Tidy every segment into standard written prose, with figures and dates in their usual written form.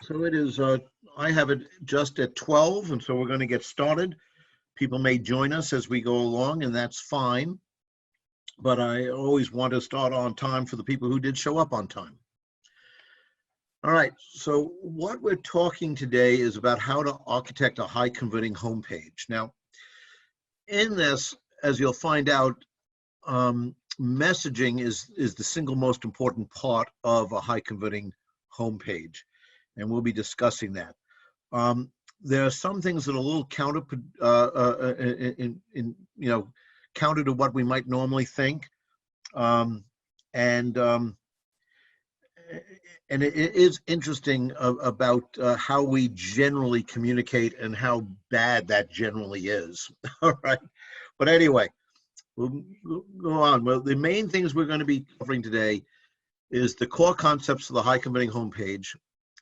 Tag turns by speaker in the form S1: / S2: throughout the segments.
S1: So it is, I have it just at 12, and so we're going to get started. People may join us as we go along, and that's fine. But I always want to start on time for the people who did show up on time. All right, so what we're talking today is about how to architect a high converting homepage. Now, in this, as you'll find out, messaging is the single most important part of a high converting homepage, and we'll be discussing that. There are some things that are a little counter counter to what we might normally think, and it is interesting about how we generally communicate and how bad that generally is. All right, but anyway, we'll go on. Well, the main things we're going to be covering today is the core concepts of the high converting homepage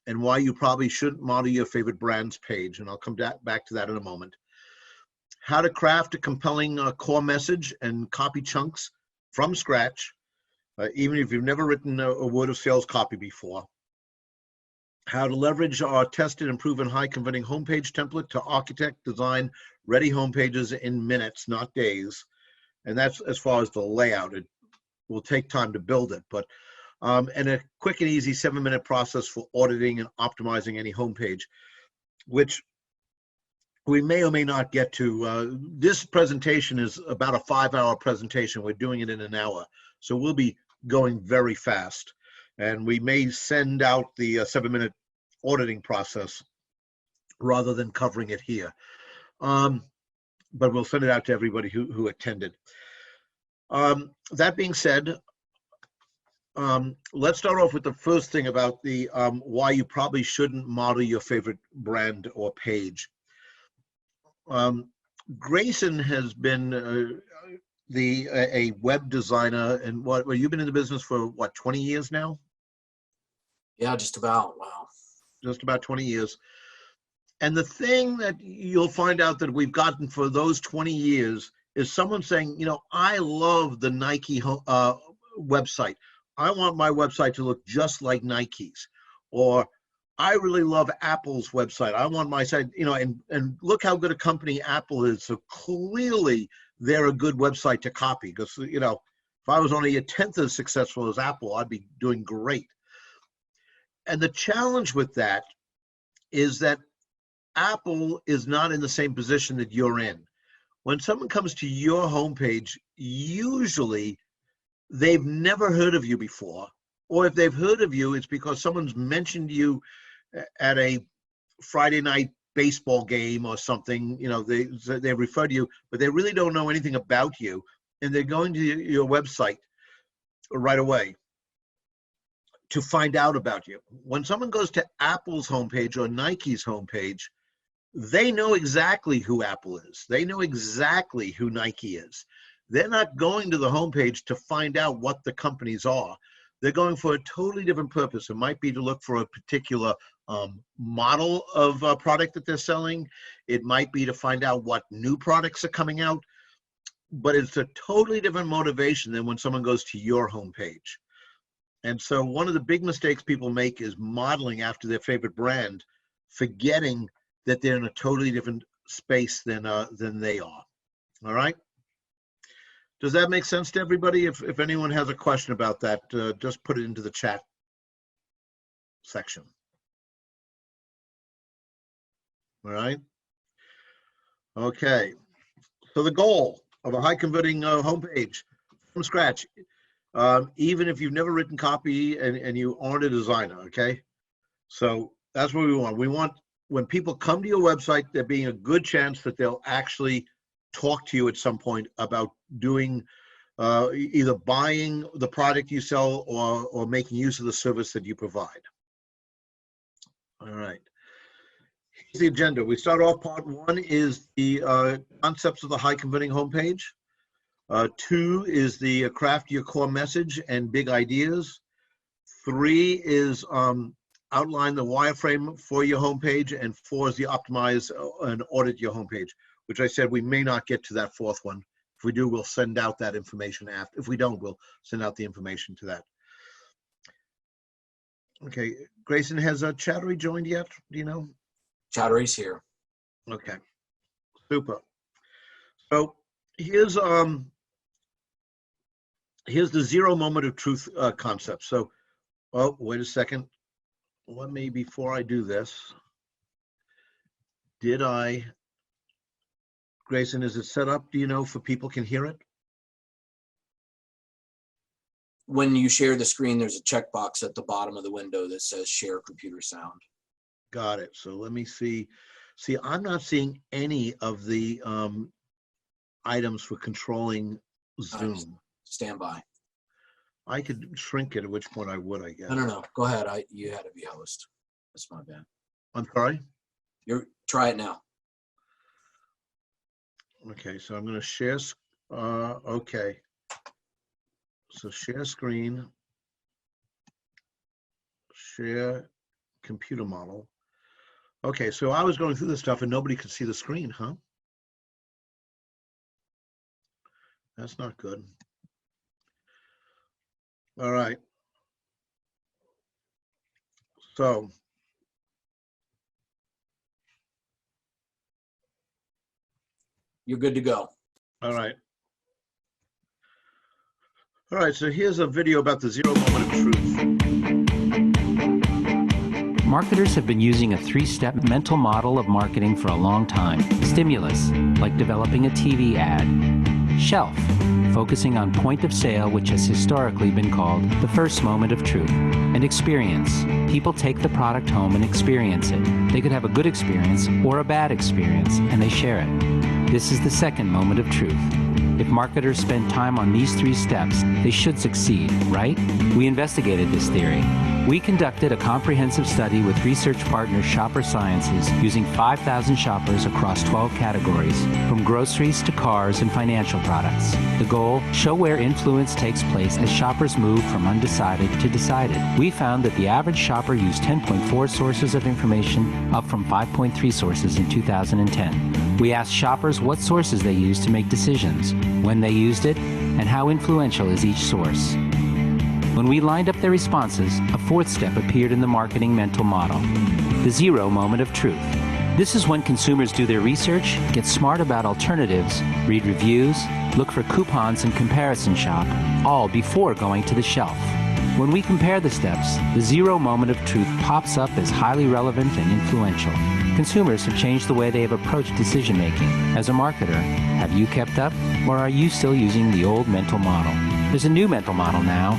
S1: and why you probably shouldn't model your favorite brand's page, and I'll come back to that in a moment. How to craft a compelling core message and copy chunks from scratch, even if you've never written a word of sales copy before. How to leverage our tested and proven high converting homepage template to architect, design ready homepages in minutes, not days. And that's as far as the layout. It will take time to build it, but and a quick and easy 7-minute process for auditing and optimizing any homepage, which we may or may not get to. This presentation is about a 5-hour presentation. We're doing it in an hour, so we'll be going very fast, and we may send out the 7-minute auditing process rather than covering it here, but we'll send it out to everybody who attended. That being said, let's start off with the first thing about the why you probably shouldn't model your favorite brand or page. Grayson has been a web designer, and well, you've been in the business for what, 20 years now?
S2: Yeah, just about. Wow.
S1: Just about 20 years. And the thing that you'll find out that we've gotten for those 20 years is someone saying, you know, I love the Nike website. I want my website to look just like Nike's. Or I really love Apple's website. I want my site, you know, and look how good a company Apple is. So clearly they're a good website to copy, because, you know, if I was only a tenth as successful as Apple, I'd be doing great. And the challenge with that is that Apple is not in the same position that you're in. When someone comes to your homepage, usually they've never heard of you before, or if they've heard of you, it's because someone's mentioned you at a Friday night baseball game or something. You know, they refer to you, but they really don't know anything about you, and they're going to your website right away to find out about you. When someone goes to Apple's homepage or Nike's homepage, they know exactly who Apple is. They know exactly who Nike is. They're not going to the homepage to find out what the companies are. They're going for a totally different purpose. It might be to look for a particular model of a product that they're selling. It might be to find out what new products are coming out. But it's a totally different motivation than when someone goes to your homepage. And so one of the big mistakes people make is modeling after their favorite brand, forgetting that they're in a totally different space than they are. All right? Does that make sense to everybody? If anyone has a question about that, just put it into the chat section. All right? Okay. So the goal of a high converting homepage from scratch, even if you've never written copy and you aren't a designer, okay? So that's what we want. We want, when people come to your website, there being a good chance that they'll actually talk to you at some point about doing either buying the product you sell or making use of the service that you provide. All right. Here's the agenda. We start off, part 1 is the concepts of the high converting homepage. 2 is the craft your core message and big ideas. 3 is outline the wireframe for your homepage, and 4 is the optimize and audit your homepage, which I said we may not get to that 4th one. If we do, we'll send out that information after. If we don't, we'll send out the information to that. Okay, Grayson, has Chattery joined yet? Do you know?
S2: Chattery's here.
S1: Okay, super. So here's the zero moment of truth concept. So, oh, wait a second. Let me, before I do this, Grayson, is it set up, do you know, for people can hear it?
S2: When you share the screen, there's a checkbox at the bottom of the window that says share computer sound.
S1: Got it. So let me see. See, I'm not seeing any of the items for controlling Zoom.
S2: Stand by.
S1: I could shrink it, at which point I would, I guess.
S2: No. Go ahead. You had to be host. That's my bad.
S1: I'm sorry?
S2: Try it now.
S1: Okay, so I'm going to share. Okay. So share screen, share computer model. Okay, so I was going through this stuff and nobody could see the screen, huh? That's not good. All right. So
S2: You're good to go.
S1: all right. All right, so here's a video about the zero moment of truth.
S3: Marketers have been using a three-step mental model of marketing for a long time. Stimulus, like developing a TV ad. Shelf, focusing on point of sale, which has historically been called the first moment of truth. And experience, people take the product home and experience it. They could have a good experience or a bad experience, and they share it. This is the second moment of truth. If marketers spend time on these three steps, they should succeed, right? We investigated this theory. We conducted a comprehensive study with research partner Shopper Sciences using 5,000 shoppers across 12 categories, from groceries to cars and financial products. The goal, show where influence takes place as shoppers move from undecided to decided. We found that the average shopper used 10.4 sources of information, up from 5.3 sources in 2010. We asked shoppers what sources they used to make decisions, when they used it, and how influential is each source. When we lined up their responses, a fourth step appeared in the marketing mental model, the zero moment of truth. This is when consumers do their research, get smart about alternatives, read reviews, look for coupons and comparison shop, all before going to the shelf. When we compare the steps, the zero moment of truth pops up as highly relevant and influential. Consumers have changed the way they have approached decision-making. As a marketer, have you kept up, or are you still using the old mental model? There's a new mental model now,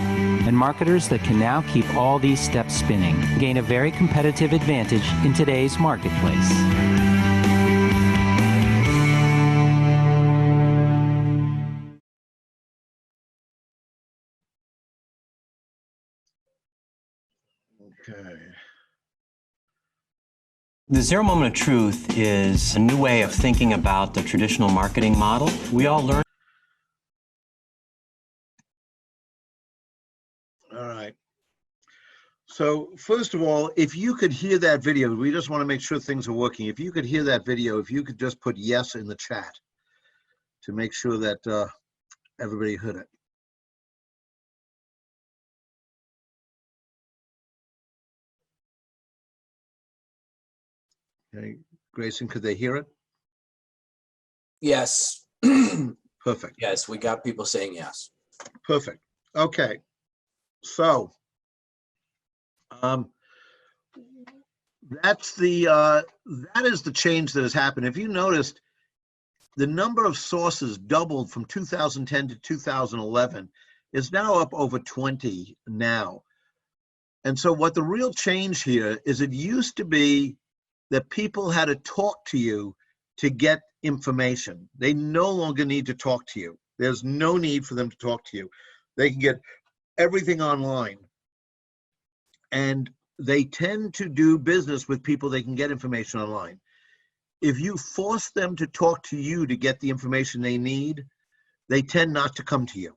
S3: and marketers that can now keep all these steps spinning gain a very competitive advantage in today's marketplace.
S1: Okay.
S4: The zero moment of truth is a new way of thinking about the traditional marketing model. We all learn.
S1: All right. So first of all, if you could hear that video, we just want to make sure things are working. If you could hear that video, if you could just put yes in the chat to make sure that everybody heard it. Okay, Grayson, could they hear it?
S2: Yes.
S1: Perfect.
S2: Yes, we got people saying yes.
S1: Perfect. Okay. So that is the change that has happened. If you noticed, the number of sources doubled from 2010 to 2011. Is now up over 20 now. And so what the real change here is, it used to be that people had to talk to you to get information. They no longer need to talk to you. There's no need for them to talk to you. They can get everything online. And they tend to do business with people they can get information online. If you force them to talk to you to get the information they need, they tend not to come to you.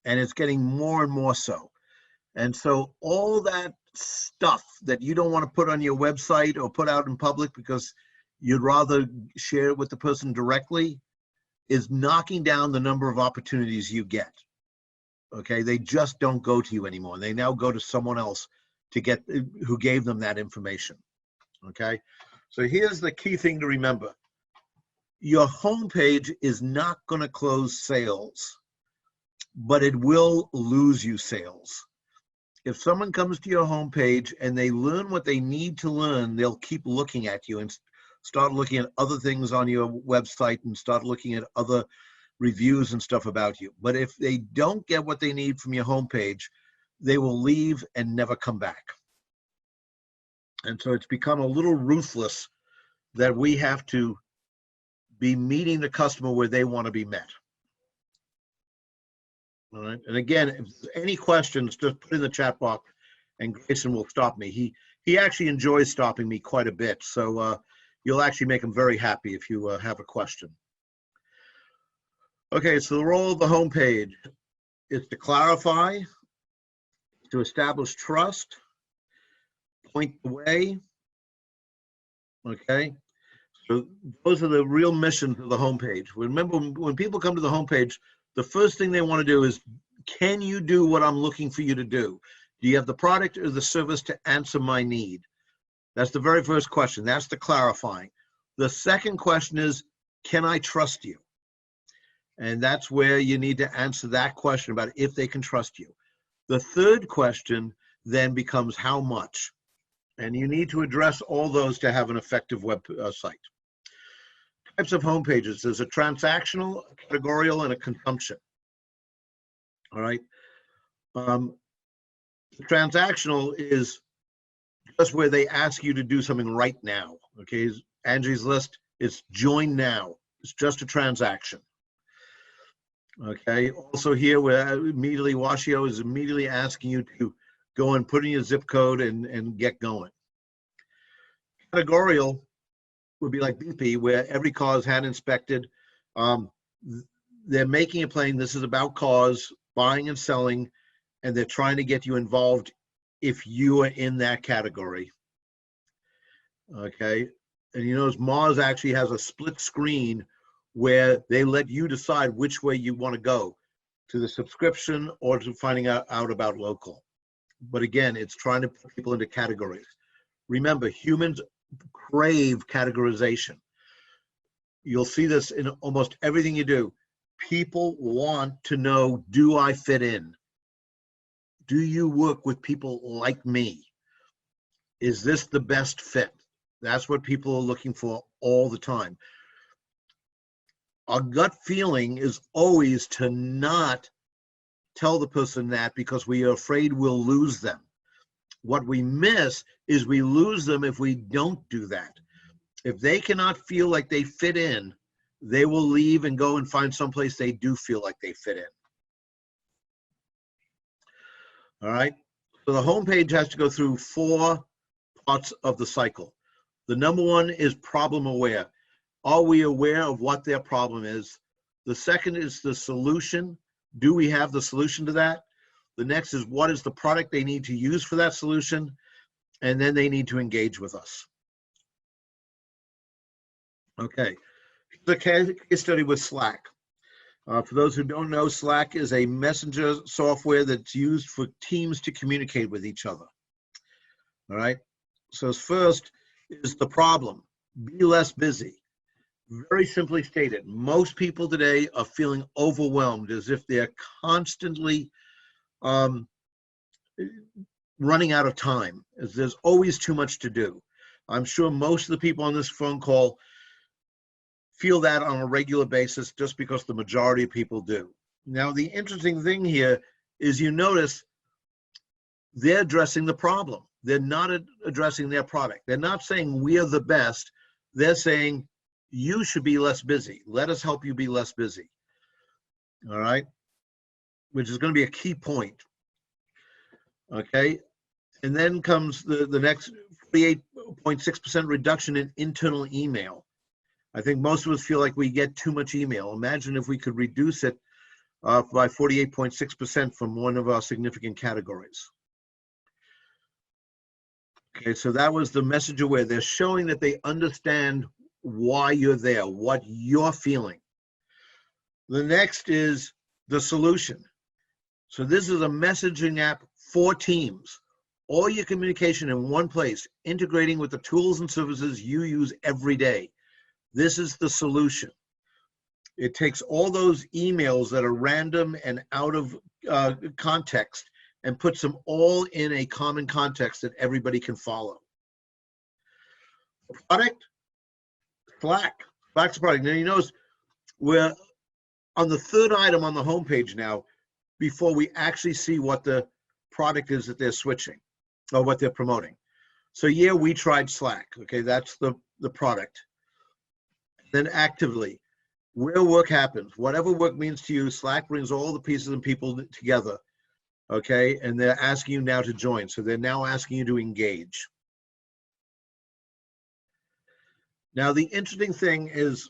S1: And it's getting more and more so. And so all that stuff that you don't want to put on your website or put out in public because you'd rather share it with the person directly is knocking down the number of opportunities you get. Okay, they just don't go to you anymore. They now go to someone else to get, who gave them that information. Okay, so here's the key thing to remember. Your homepage is not going to close sales, but it will lose you sales. If someone comes to your homepage and they learn what they need to learn, they'll keep looking at you and start looking at other things on your website and start looking at other reviews and stuff about you. But if they don't get what they need from your homepage, they will leave and never come back. And so it's become a little ruthless that we have to be meeting the customer where they want to be met. All right. And again, if there's any questions, just put in the chat box and Grayson will stop me. He actually enjoys stopping me quite a bit. So you'll actually make him very happy if you have a question. Okay, so the role of the homepage is to clarify, to establish trust, point the way. Okay, so those are the real missions of the homepage. Remember, when people come to the homepage, the first thing they want to do is, can you do what I'm looking for you to do? Do you have the product or the service to answer my need? That's the very first question. That's the clarifying. The second question is, can I trust you? And that's where you need to answer that question about if they can trust you. The third question then becomes how much? And you need to address all those to have an effective web site. Types of homepages. There's a transactional, a categorical, and a consumption. All right. The transactional is just where they ask you to do something right now. Okay. Angie's List is join now. It's just a transaction. Okay. Also here, where immediately Washio is immediately asking you to go and put in your zip code and get going. Categorical would be like BP, where every car is hand inspected. They're making it plain. This is about cars, buying and selling, and they're trying to get you involved if you are in that category. Okay. And you notice Mars actually has a split screen where they let you decide which way you want to go, to the subscription or to finding out about local. But again, it's trying to put people into categories. Remember, humans crave categorization. You'll see this in almost everything you do. People want to know, do I fit in? Do you work with people like me? Is this the best fit? That's what people are looking for all the time. Our gut feeling is always to not tell the person that because we are afraid we'll lose them. What we miss is we lose them if we don't do that. If they cannot feel like they fit in, they will leave and go and find someplace they do feel like they fit in. All right, so the homepage has to go through 4 parts of the cycle. The number one is problem aware. Are we aware of what their problem is? The second is the solution. Do we have the solution to that? The next is, what is the product they need to use for that solution? And then they need to engage with us. Okay, the case study with Slack. For those who don't know, Slack is a messenger software that's used for teams to communicate with each other. All right, so first is the problem. Be less busy. Very simply stated, most people today are feeling overwhelmed, as if they're constantly running out of time, as there's always too much to do. I'm sure most of the people on this phone call feel that on a regular basis, just because the majority of people do. Now, the interesting thing here is, you notice they're addressing the problem. They're not addressing their product. They're not saying we're the best. They're saying you should be less busy. Let us help you be less busy. All right, which is going to be a key point. Okay, and then comes the next 48.6% reduction in internal email. I think most of us feel like we get too much email. Imagine if we could reduce it by 48.6% from one of our significant categories. Okay, so that was the message aware. They're showing that they understand why you're there, what you're feeling. The next is the solution. So this is a messaging app for teams. All your communication in one place, integrating with the tools and services you use every day. This is the solution. It takes all those emails that are random and out of context and puts them all in a common context that everybody can follow. Product, Slack. Slack's a product. Now you notice we're on the third item on the homepage now before we actually see what the product is that they're switching or what they're promoting. So yeah, we tried Slack. Okay, that's the product. Then actively, where work happens, whatever work means to you, Slack brings all the pieces and people together. Okay, and they're asking you now to join. So they're now asking you to engage. Now, the interesting thing is,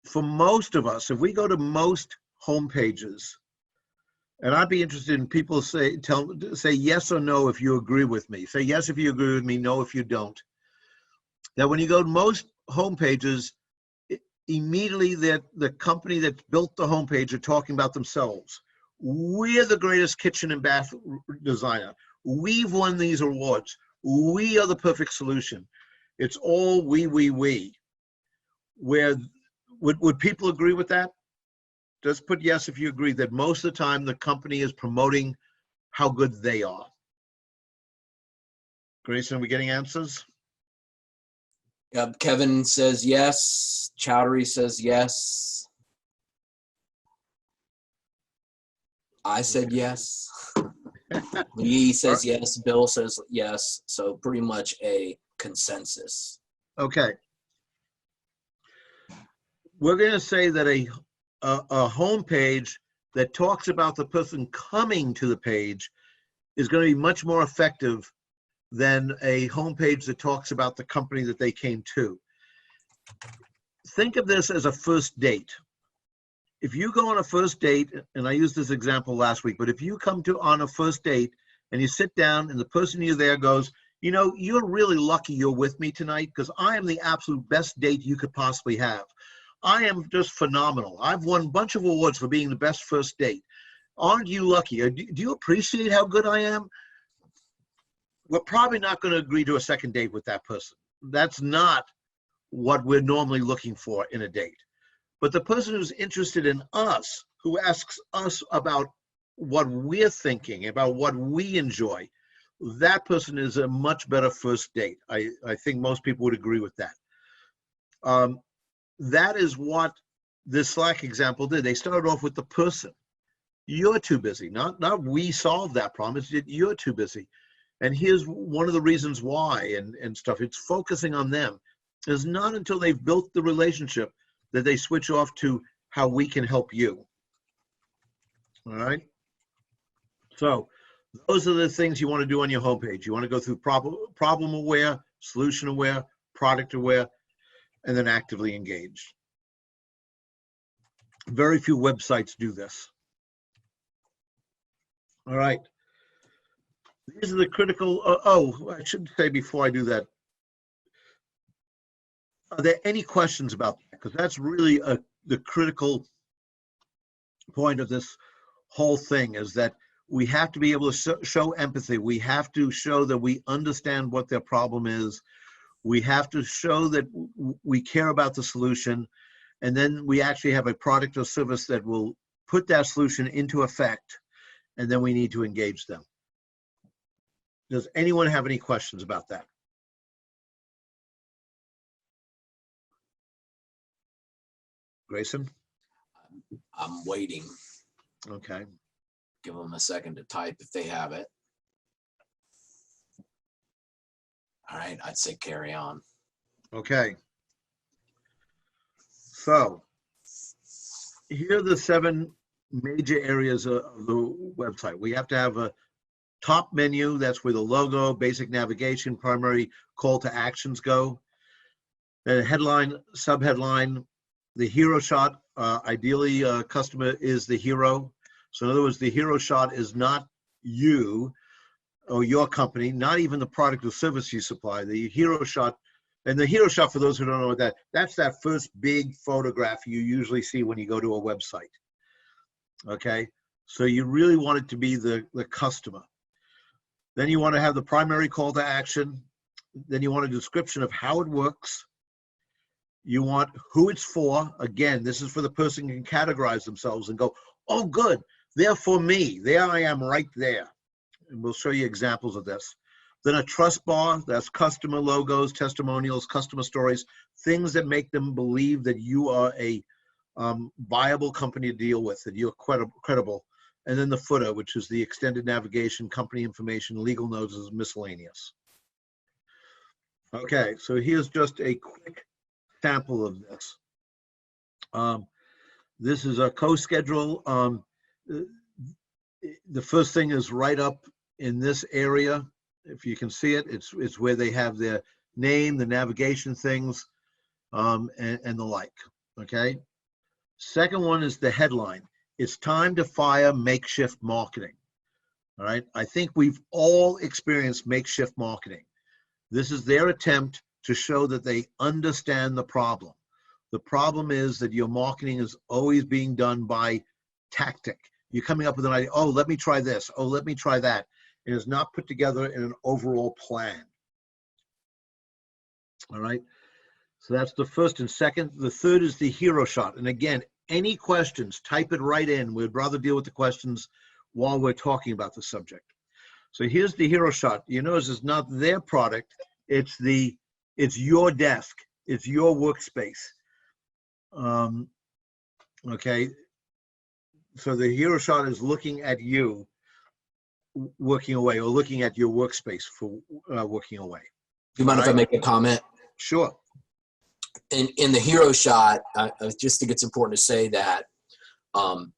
S1: for most of us, if we go to most home pages, and I'd be interested in people say yes or no if you agree with me. Say yes if you agree with me, no if you don't. That when you go to most home pages, immediately the company that built the homepage are talking about themselves. We're the greatest kitchen and bath designer. We've won these awards. We are the perfect solution. It's all we. Where would people agree with that? Just put yes if you agree that most of the time the company is promoting how good they are. Grayson, are we getting answers?
S2: Kevin says yes. Chowdhury says yes. I said yes. Lee says yes. Bill says yes. So pretty much a consensus.
S1: Okay. We're going to say that a home page that talks about the person coming to the page is going to be much more effective than a home page that talks about the company that they came to. Think of this as a first date. If you go on a first date, and I used this example last week, but if you come on a first date and you sit down and the person you're there goes, you know, you're really lucky you're with me tonight because I am the absolute best date you could possibly have. I am just phenomenal. I've won a bunch of awards for being the best first date. Aren't you lucky? Do you appreciate how good I am? We're probably not going to agree to a second date with that person. That's not what we're normally looking for in a date. But the person who's interested in us, who asks us about what we're thinking, about what we enjoy, that person is a much better first date. I think most people would agree with that. That is what this Slack example did. They started off with the person. You're too busy. Not we solved that problem. It's you're too busy. And here's one of the reasons why and stuff. It's focusing on them. It's not until they've built the relationship that they switch off to how we can help you. All right? So those are the things you want to do on your homepage. You want to go through problem aware, solution aware, product aware, and then actively engaged. Very few websites do this. All right. These are the critical, I should say before I do that, are there any questions about that? Because that's really the critical point of this whole thing is that we have to be able to show empathy. We have to show that we understand what their problem is. We have to show that we care about the solution. And then we actually have a product or service that will put that solution into effect. And then we need to engage them. Does anyone have any questions about that? Grayson?
S2: I'm waiting.
S1: Okay.
S2: Give them a second to type if they have it. All right, I'd say carry on.
S1: Okay. So here are the 7 major areas of the website. We have to have a top menu. That's where the logo, basic navigation, primary call to actions go. The headline, subheadline, the hero shot. Ideally, customer is the hero. So in other words, the hero shot is not you or your company, not even the product or service you supply. The hero shot, and the hero shot, for those who don't know what that's that first big photograph you usually see when you go to a website. Okay, so you really want it to be the customer. Then you want to have the primary call to action. Then you want a description of how it works. You want who it's for. Again, this is for the person who can categorize themselves and go, oh, good, they're for me. There I am right there. And we'll show you examples of this. Then a trust bar, that's customer logos, testimonials, customer stories, things that make them believe that you are a viable company to deal with, that you're credible. And then the footer, which is the extended navigation, company information, legal notes, miscellaneous. Okay, so here's just a quick sample of this. This is a co-schedule. The first thing is right up in this area. If you can see it, it's where they have their name, the navigation things, and the like, okay? Second one is the headline. It's time to fire makeshift marketing, all right? I think we've all experienced makeshift marketing. This is their attempt to show that they understand the problem. The problem is that your marketing is always being done by tactic. You're coming up with an idea, oh, let me try this, oh, let me try that. It is not put together in an overall plan. All right, so that's the first and second. The third is the hero shot. And again, any questions, type it right in. We'd rather deal with the questions while we're talking about the subject. So here's the hero shot. You notice it's not their product, it's your desk, it's your workspace. Okay, so the hero shot is looking at you working away, or looking at your workspace for working away.
S2: Do you mind if I make a comment?
S1: Sure.
S2: In the hero shot, I just think it's important to say that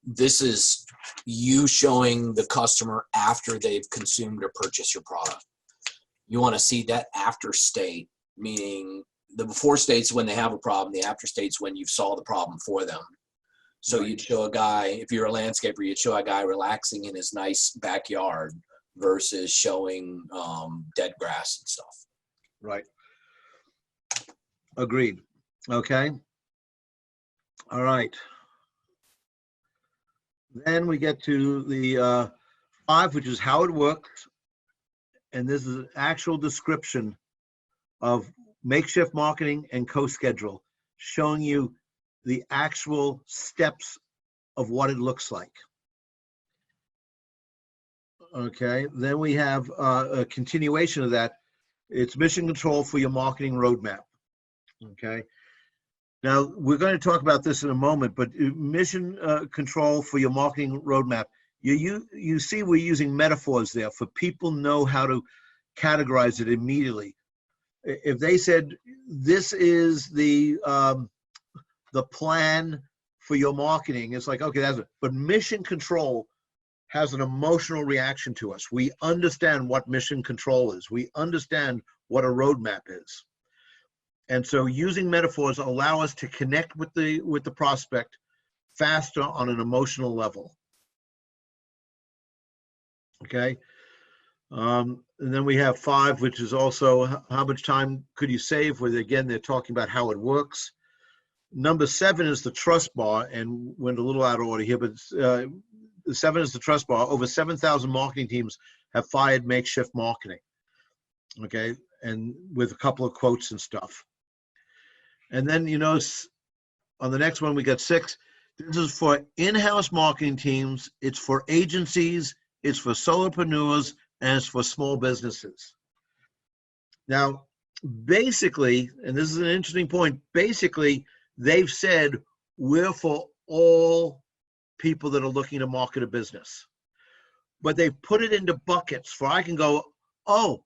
S2: this is you showing the customer after they've consumed or purchased your product. You want to see that after state, meaning the before state's when they have a problem, the after state's when you've solved the problem for them. So you'd show a guy, if you're a landscaper, you'd show a guy relaxing in his nice backyard versus showing dead grass and stuff.
S1: Right. Agreed. Okay. All right. Then we get to the 5, which is how it works. And this is an actual description of makeshift marketing and co-schedule, showing you the actual steps of what it looks like. Okay, then we have a continuation of that. It's mission control for your marketing roadmap. Okay, now we're going to talk about this in a moment, but mission control for your marketing roadmap. You see we're using metaphors there for people know how to categorize it immediately. If they said, this is the plan for your marketing, it's like, okay, that's it. But mission control has an emotional reaction to us. We understand what mission control is. We understand what a roadmap is. And so using metaphors allow us to connect with the prospect faster on an emotional level. Okay. And then we have 5, which is also how much time could you save, where again, they're talking about how it works. Number 7 is the trust bar, and went a little out of order here, but 7 is the trust bar. Over 7,000 marketing teams have fired makeshift marketing. Okay, and with a couple of quotes and stuff. And then you notice on the next one, we got 6. This is for in-house marketing teams. It's for agencies. It's for solopreneurs, and it's for small businesses. Now, basically, and this is an interesting point, basically, they've said we're for all people that are looking to market a business. But they've put it into buckets for I can go, oh,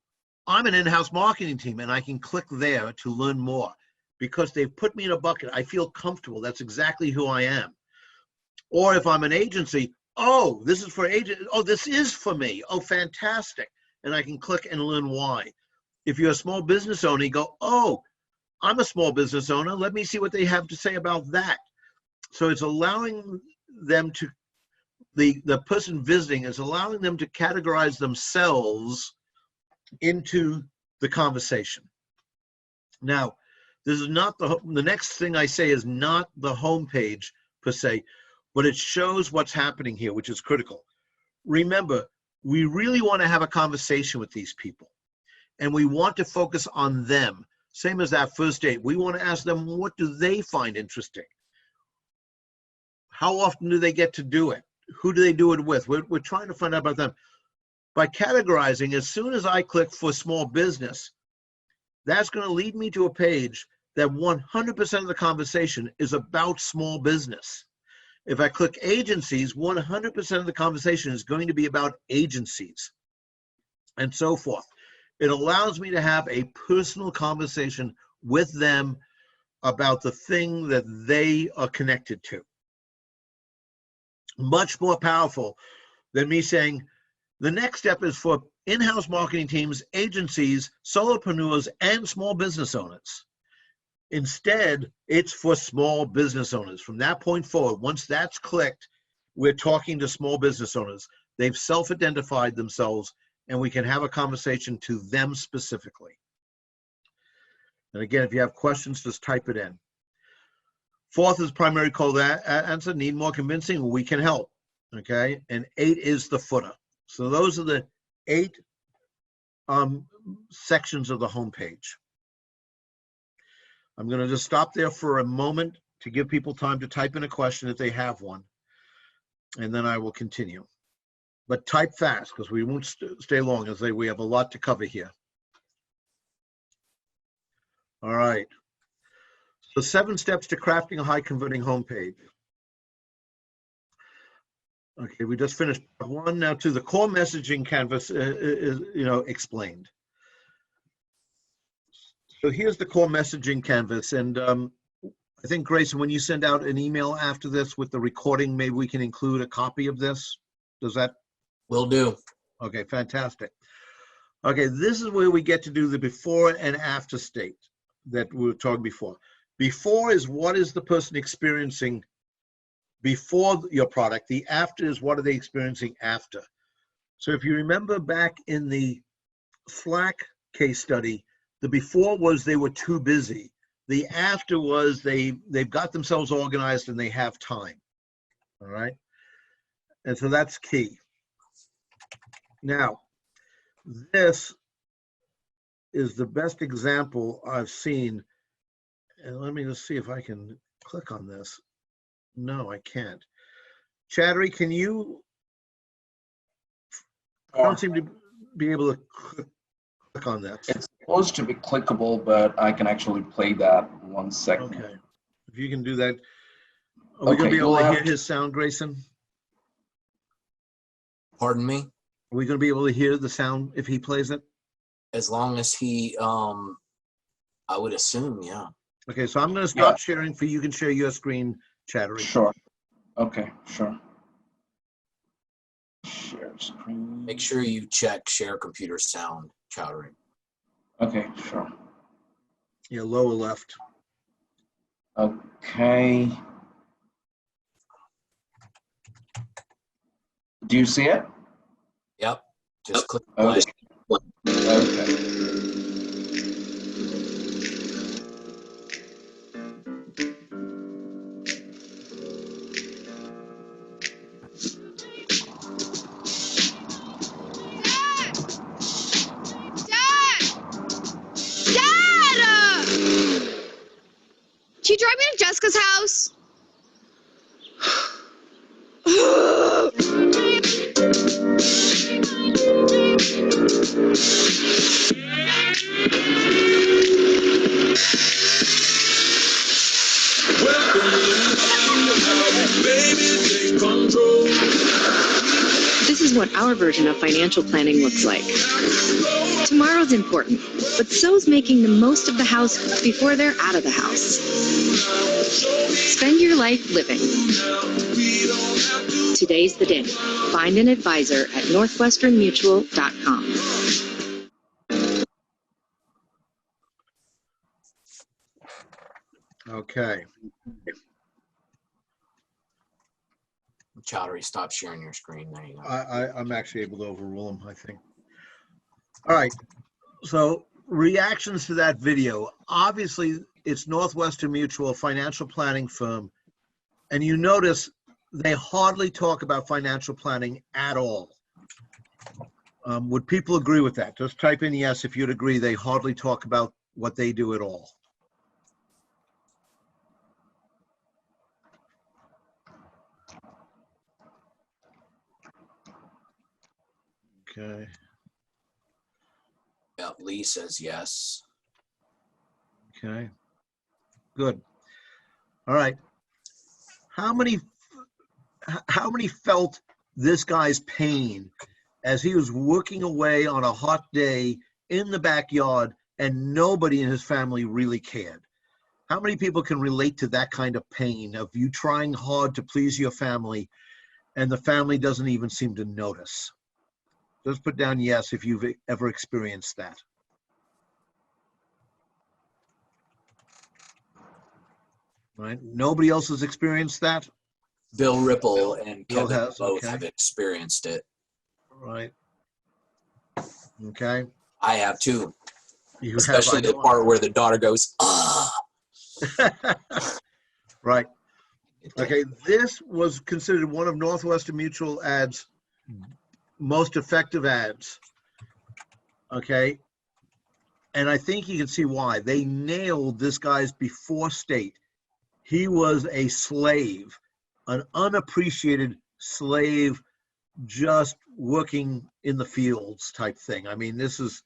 S1: I'm an in-house marketing team, and I can click there to learn more. Because they've put me in a bucket, I feel comfortable. That's exactly who I am. Or if I'm an agency, oh, this is for agents. Oh, this is for me. Oh, fantastic. And I can click and learn why. If you're a small business owner, you go, oh, I'm a small business owner. Let me see what they have to say about that. So it's allowing them to, the person visiting is allowing them to categorize themselves into the conversation. Now, this is not the next thing I say is not the homepage per se, but it shows what's happening here, which is critical. Remember, we really want to have a conversation with these people, and we want to focus on them. Same as that first date. We want to ask them, what do they find interesting? How often do they get to do it? Who do they do it with? We're trying to find out about them. By categorizing, as soon as I click for small business, that's going to lead me to a page that 100% of the conversation is about small business. If I click agencies, 100% of the conversation is going to be about agencies, and so forth. It allows me to have a personal conversation with them about the thing that they are connected to. Much more powerful than me saying, the next step is for in-house marketing teams, agencies, solopreneurs, and small business owners. Instead, it's for small business owners. From that point forward, once that's clicked, we're talking to small business owners. They've self-identified themselves, and we can have a conversation to them specifically. And again, if you have questions, just type it in. Fourth is primary call to answer. Need more convincing? We can help. Okay. And 8 is the footer. So those are the 8 sections of the homepage. I'm going to just stop there for a moment to give people time to type in a question if they have one, and then I will continue. But type fast, because we won't stay long, as we have a lot to cover here. All right. So 7 steps to crafting a high converting homepage. Okay, we just finished 1. Now to the core messaging canvas is explained. So here's the core messaging canvas, and I think, Grayson, when you send out an email after this with the recording, maybe we can include a copy of this. Does that?
S2: Will do.
S1: Okay, fantastic. Okay, this is where we get to do the before and after state that we were talking before. Before is what is the person experiencing before your product. The after is what are they experiencing after. So if you remember back in the Slack case study, the before was they were too busy. The after was they've got themselves organized and they have time. All right. And so that's key. Now, this is the best example I've seen. And let me just see if I can click on this. No, I can't. Chattery, can you? I don't seem to be able to click on this.
S5: It's supposed to be clickable, but I can actually play that 1 second.
S1: Okay. If you can do that. Are we going to be able to hear his sound, Grayson?
S2: Pardon me?
S1: Are we going to be able to hear the sound if he plays it?
S2: As long as he, I would assume, yeah.
S1: Okay, so I'm going to stop sharing for you can share your screen, Chattery.
S5: Sure. Okay, sure. Share screen.
S2: Make sure you check share computer sound, Chattery.
S5: Okay, sure.
S1: Yeah, lower left.
S5: Okay. Do you see it?
S2: Yep. Just click play.
S5: Okay.
S6: Can you drive me to Jessica's house?
S7: This is what our version of financial planning looks like. Tomorrow's important, but so's making the most of the house before they're out of the house. Spend your life living. Today's the day. Find an advisor at northwesternmutual.com.
S1: Okay.
S2: Chattery, stop sharing your screen. There you go.
S1: I'm actually able to overrule him, I think. All right. So reactions to that video. Obviously, it's Northwestern Mutual, a financial planning firm. And you notice they hardly talk about financial planning at all. Would people agree with that? Just type in yes if you'd agree. They hardly talk about what they do at all. Okay.
S2: Yeah, Lee says yes.
S1: Okay. Good. All right. How many felt this guy's pain as he was working away on a hot day in the backyard and nobody in his family really cared? How many people can relate to that kind of pain of you trying hard to please your family and the family doesn't even seem to notice? Just put down yes if you've ever experienced that. Right? Nobody else has experienced that?
S2: Bill Ripple and
S1: Bill
S2: Kevin
S1: has,
S2: both
S1: okay.
S2: have experienced it.
S1: Right. Okay.
S2: I have too.
S1: You
S2: Especially
S1: have,
S2: the part where the daughter goes, ah.
S1: Right. Okay. This was considered one of Northwestern Mutual ads' most effective ads. Okay. And I think you can see why. They nailed this guy's before state. He was a slave, an unappreciated slave, just working in the fields type thing. I mean, this is,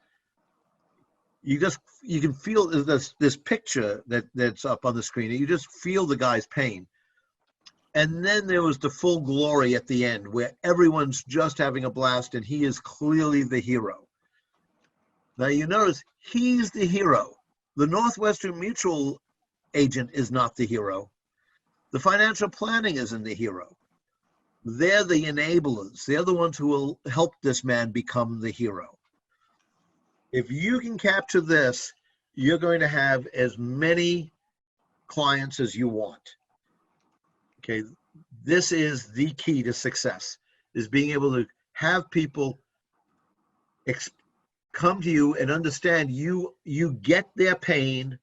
S1: you can feel this picture that's up on the screen. You just feel the guy's pain. And then there was the full glory at the end where everyone's just having a blast and he is clearly the hero. Now you notice he's the hero. The Northwestern Mutual agent is not the hero. The financial planning isn't the hero. They're the enablers. They're the ones who will help this man become the hero. If you can capture this, you're going to have as many clients as you want. Okay, this is the key to success, is being able to have people come to you and understand you get their pain,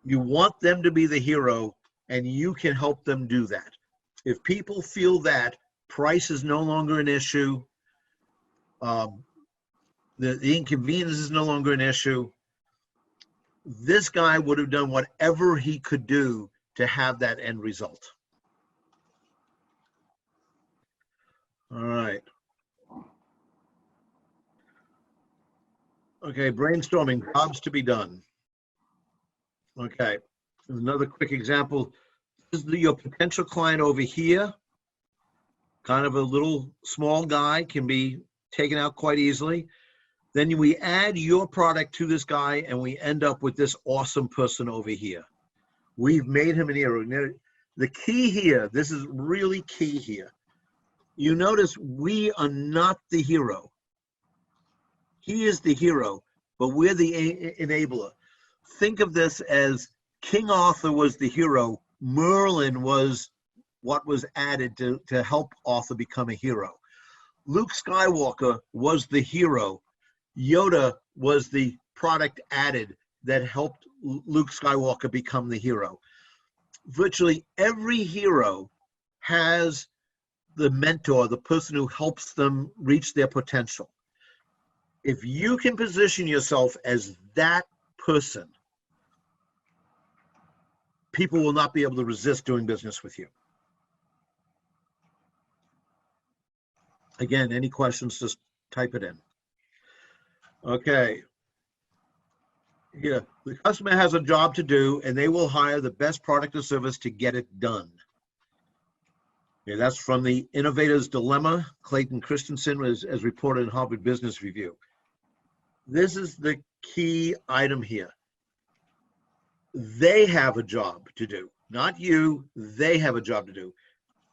S1: you want them to be the hero, and you can help them do that. If people feel that, price is no longer an issue, the inconvenience is no longer an issue, this guy would have done whatever he could do to have that end result. All right. Okay, brainstorming, jobs to be done. Okay, another quick example. This is your potential client over here. Kind of a little small guy, can be taken out quite easily. Then we add your product to this guy and we end up with this awesome person over here. We've made him an hero. The key here, this is really key here. You notice we are not the hero. He is the hero, but we're the enabler. Think of this as King Arthur was the hero. Merlin was what was added to help Arthur become a hero. Luke Skywalker was the hero. Yoda was the product added that helped Luke Skywalker become the hero. Virtually every hero has the mentor, the person who helps them reach their potential. If you can position yourself as that person, people will not be able to resist doing business with you. Again, any questions, just type it in. Okay. Here, the customer has a job to do and they will hire the best product or service to get it done. Okay, that's from the Innovator's Dilemma. Clayton Christensen as reported in Harvard Business Review. This is the key item here. They have a job to do, not you. They have a job to do.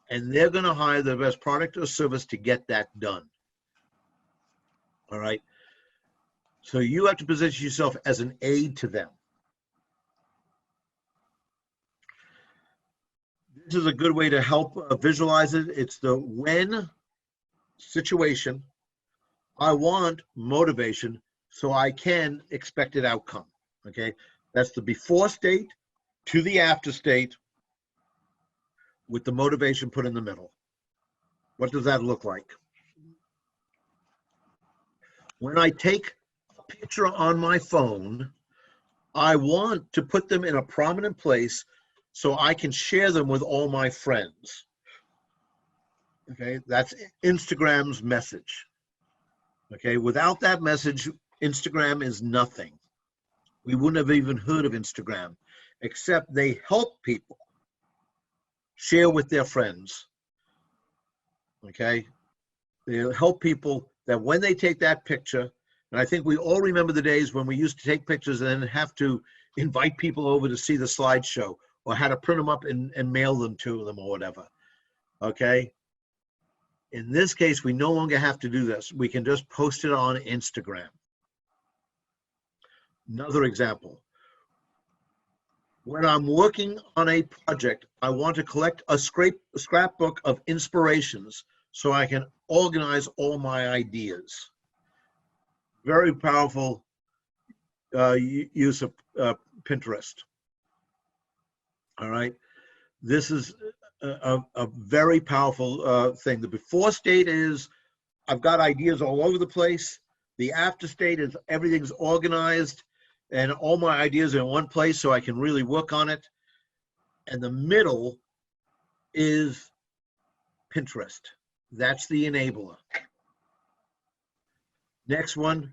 S1: And they're going to hire the best product or service to get that done. All right. So you have to position yourself as an aid to them. This is a good way to help visualize it. It's the when situation. I want motivation so I can expected outcome. Okay. That's the before state to the after state with the motivation put in the middle. What does that look like? When I take a picture on my phone, I want to put them in a prominent place so I can share them with all my friends. Okay, that's Instagram's message. Okay, without that message, Instagram is nothing. We wouldn't have even heard of Instagram, except they help people share with their friends. Okay, they help people that when they take that picture, and I think we all remember the days when we used to take pictures and then have to invite people over to see the slideshow, or had to print them up and mail them to them or whatever. Okay. In this case, we no longer have to do this. We can just post it on Instagram. Another example. When I'm working on a project, I want to collect a scrapbook of inspirations so I can organize all my ideas. Very powerful use of Pinterest. All right. This is a very powerful thing. The before state is I've got ideas all over the place. The after state is everything's organized and all my ideas are in one place so I can really work on it. And the middle is Pinterest. That's the enabler. Next one,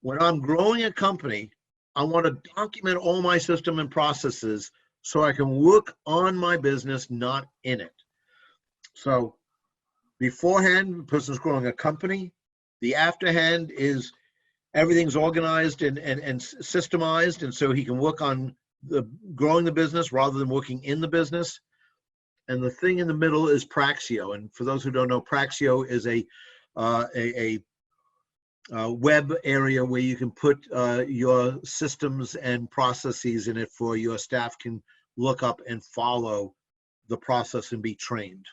S1: when I'm growing a company, I want to document all my system and processes so I can work on my business, not in it. So beforehand, the person's growing a company. The afterhand is everything's organized and systemized, and so he can work on growing the business rather than working in the business. And the thing in the middle is Praxio. And for those who don't know, Praxio is a web area where you can put your systems and processes in it for your staff can look up and follow the process and be trained.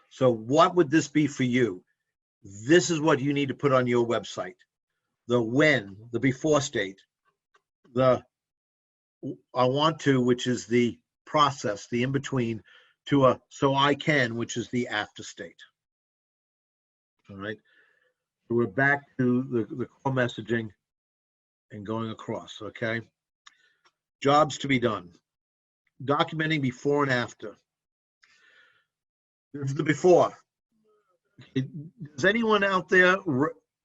S1: So what would this be for you? This is what you need to put on your website. The when, the before state, the I want to, which is the process, the in-between, to a so I can, which is the after state. All right, so we're back to the core messaging and going across, okay? Jobs to be done. Documenting before and after. This is the before. Does anyone out there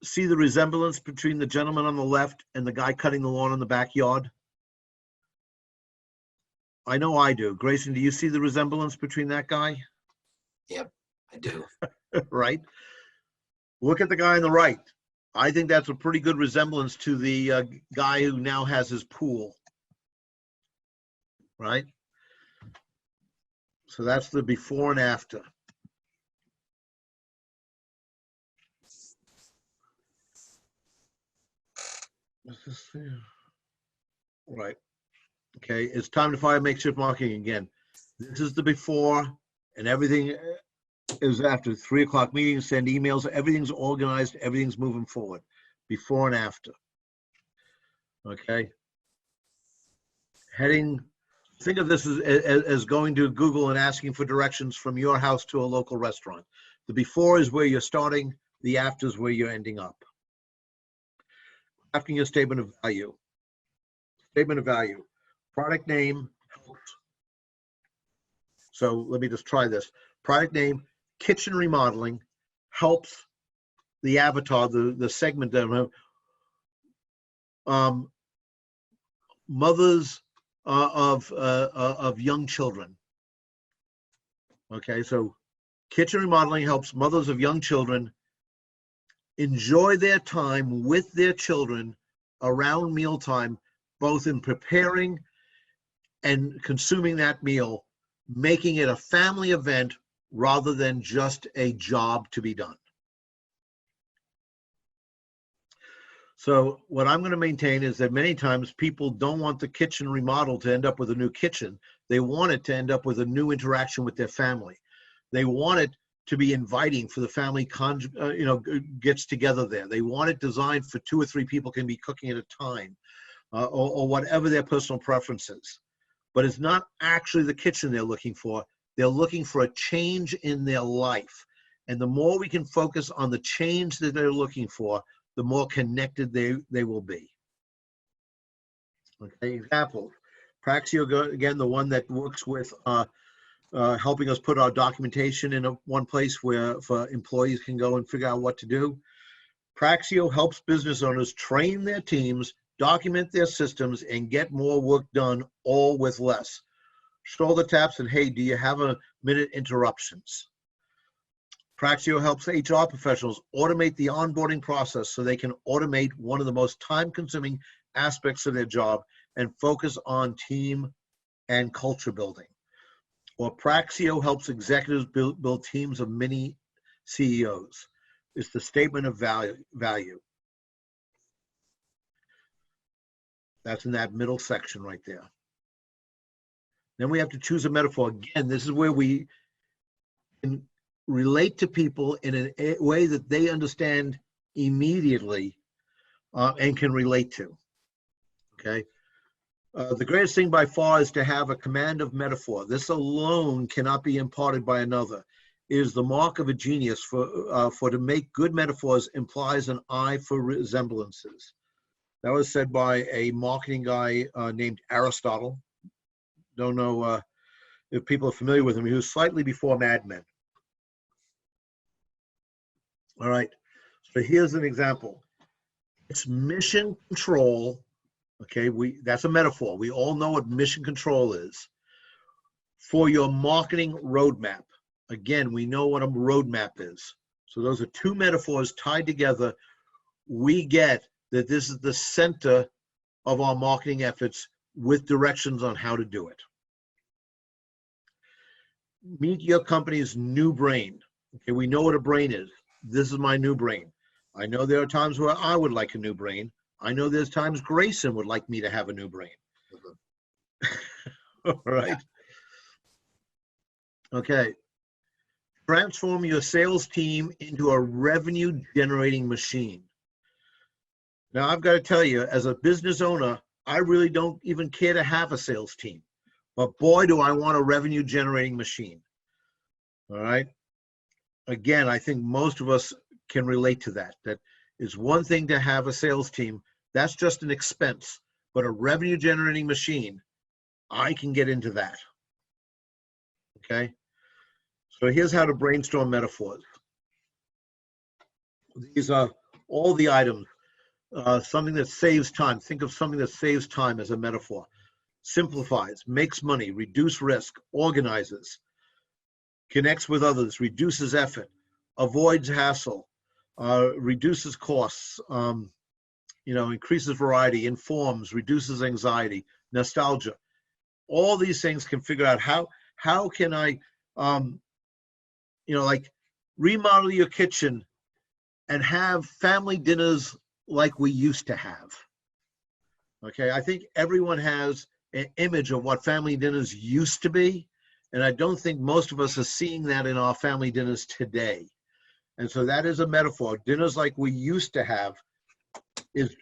S1: see the resemblance between the gentleman on the left and the guy cutting the lawn in the backyard? I know I do. Grayson, do you see the resemblance between that guy?
S2: Yep, I do.
S1: Right? Look at the guy on the right. I think that's a pretty good resemblance to the guy who now has his pool. Right? So that's the before and after. What's this here? Right. Okay, it's time to fire makeshift marketing again. This is the before, and everything is after. 3 o'clock meetings, send emails, everything's organized, everything's moving forward. Before and after. Okay. Heading, think of this as going to Google and asking for directions from your house to a local restaurant. The before is where you're starting, the after is where you're ending up. Crafting your statement of value. Statement of value. Product name helps. So let me just try this. Product name, kitchen remodeling helps the avatar, the segment that mothers of young children. Okay, so kitchen remodeling helps mothers of young children enjoy their time with their children around mealtime, both in preparing and consuming that meal, making it a family event rather than just a job to be done. So what I'm going to maintain is that many times people don't want the kitchen remodel to end up with a new kitchen. They want it to end up with a new interaction with their family. They want it to be inviting for the family, gets together there. They want it designed for 2 or 3 people can be cooking at a time, or whatever their personal preference is. But it's not actually the kitchen they're looking for. They're looking for a change in their life. And the more we can focus on the change that they're looking for, the more connected they will be. Okay, example. Praxio, again, the one that works with helping us put our documentation in one place where employees can go and figure out what to do. Praxio helps business owners train their teams, document their systems, and get more work done, all with less. Shoulder taps and, hey, do you have a minute interruptions? Praxio helps HR professionals automate the onboarding process so they can automate one of the most time-consuming aspects of their job and focus on team and culture building. Or Praxio helps executives build teams of mini CEOs. It's the statement of value. That's in that middle section right there. Then we have to choose a metaphor. Again, this is where we can relate to people in a way that they understand immediately and can relate to. Okay. The greatest thing by far is to have a command of metaphor. This alone cannot be imparted by another. It is the mark of a genius. For to make good metaphors implies an eye for resemblances. That was said by a marketing guy named Aristotle. Don't know if people are familiar with him. He was slightly before Mad Men. All right, so here's an example. It's mission control. Okay, that's a metaphor. We all know what mission control is. For your marketing roadmap. Again, we know what a roadmap is. So those are two metaphors tied together. We get that this is the center of our marketing efforts with directions on how to do it. Meet your company's new brain. Okay, we know what a brain is. This is my new brain. I know there are times where I would like a new brain. I know there's times Grayson would like me to have a new brain. All right. Okay. Transform your sales team into a revenue generating machine. Now, I've got to tell you, as a business owner, I really don't even care to have a sales team. But boy, do I want a revenue generating machine. All right. Again, I think most of us can relate to that. That is one thing to have a sales team. That's just an expense. But a revenue generating machine, I can get into that. Okay. So here's how to brainstorm metaphors. These are all the items. Something that saves time. Think of something that saves time as a metaphor. Simplifies, makes money, reduce risk, organizes, connects with others, reduces effort, avoids hassle, reduces costs, increases variety, informs, reduces anxiety, nostalgia. All these things can figure out how can I, like remodel your kitchen and have family dinners like we used to have. Okay, I think everyone has an image of what family dinners used to be, and I don't think most of us are seeing that in our family dinners today. And so that is a metaphor. Dinners like we used to have is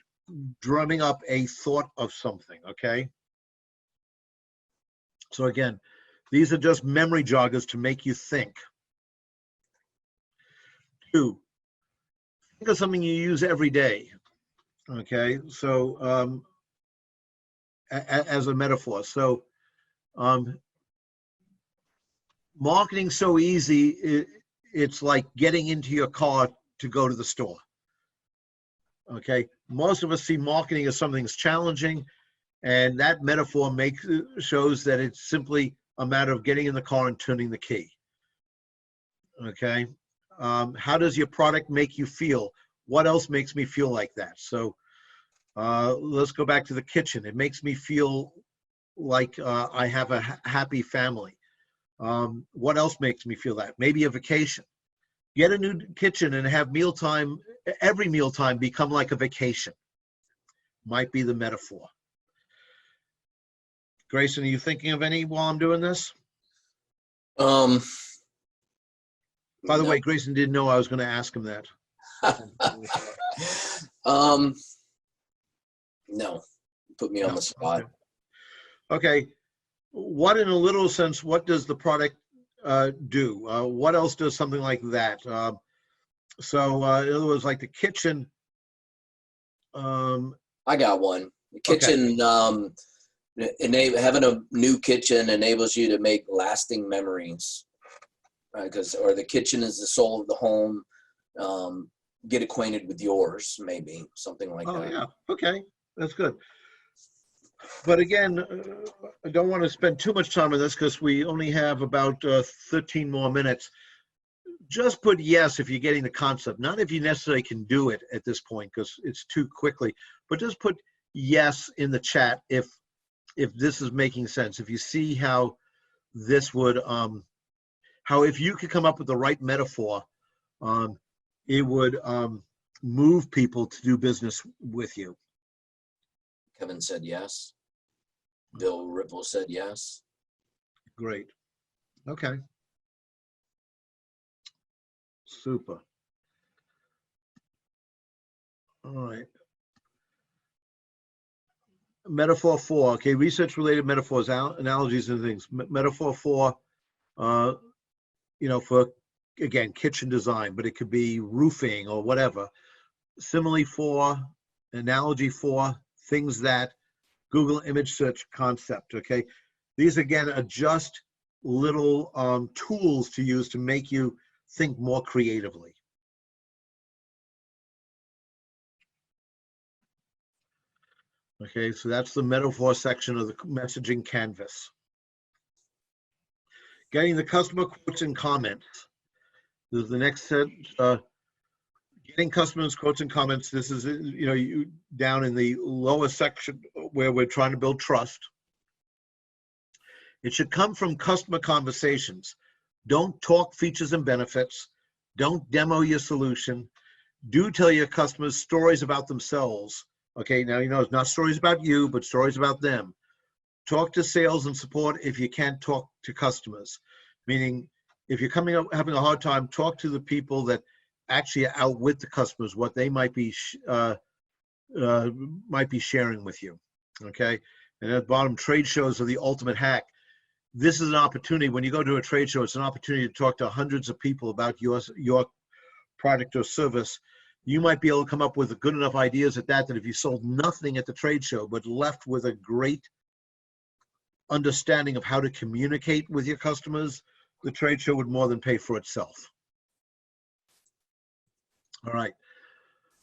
S1: drumming up a thought of something, okay? So again, these are just memory joggers to make you think. 2, think of something you use every day, okay? So as a metaphor. So marketing's so easy, it's like getting into your car to go to the store. Okay, most of us see marketing as something that's challenging, and that metaphor shows that it's simply a matter of getting in the car and turning the key. Okay, how does your product make you feel? What else makes me feel like that? So let's go back to the kitchen. It makes me feel like I have a happy family. What else makes me feel that? Maybe a vacation. Get a new kitchen and have mealtime, every mealtime become like a vacation. Might be the metaphor. Grayson, are you thinking of any while I'm doing this? By the way, Grayson didn't know I was going to ask him that.
S2: No, put me on the spot.
S1: Okay. What, in a little sense, what does the product do? What else does something like that? So in other words, like the kitchen.
S2: I got one. The
S1: Okay.
S2: kitchen, having a new kitchen enables you to make lasting memories, right? Or the kitchen is the soul of the home. Get acquainted with yours, maybe something like
S1: Oh
S2: that.
S1: yeah, okay, that's good. But again, I don't want to spend too much time on this because we only have about 13 more minutes. Just put yes if you're getting the concept, not if you necessarily can do it at this point because it's too quickly, but just put yes in the chat if this is making sense. If you see how this would, how if you could come up with the right metaphor, it would move people to do business with you.
S2: Kevin said yes. Bill Ripple said yes.
S1: Great. Okay. Super. All right. Metaphor 4. Okay, research-related metaphors, analogies, and things. Metaphor 4. For again kitchen design, but it could be roofing or whatever. Simile 4, analogy 4, things that Google image search concept. Okay, these again are just little tools to use to make you think more creatively. Okay, so that's the metaphor section of the messaging canvas. Getting the customer quotes and comments. This is the next set. Getting customers quotes and comments. This is you down in the lower section where we're trying to build trust. It should come from customer conversations. Don't talk features and benefits. Don't demo your solution. Do tell your customers stories about themselves. Okay, now it's not stories about you, but stories about them. Talk to sales and support if you can't talk to customers. Meaning, if you're coming up having a hard time, talk to the people that actually are out with the customers, what they might be sharing with you. Okay, and at the bottom, trade shows are the ultimate hack. This is an opportunity. When you go to a trade show, it's an opportunity to talk to hundreds of people about your product or service. You might be able to come up with good enough ideas at that if you sold nothing at the trade show, but left with a great understanding of how to communicate with your customers, the trade show would more than pay for itself. All right.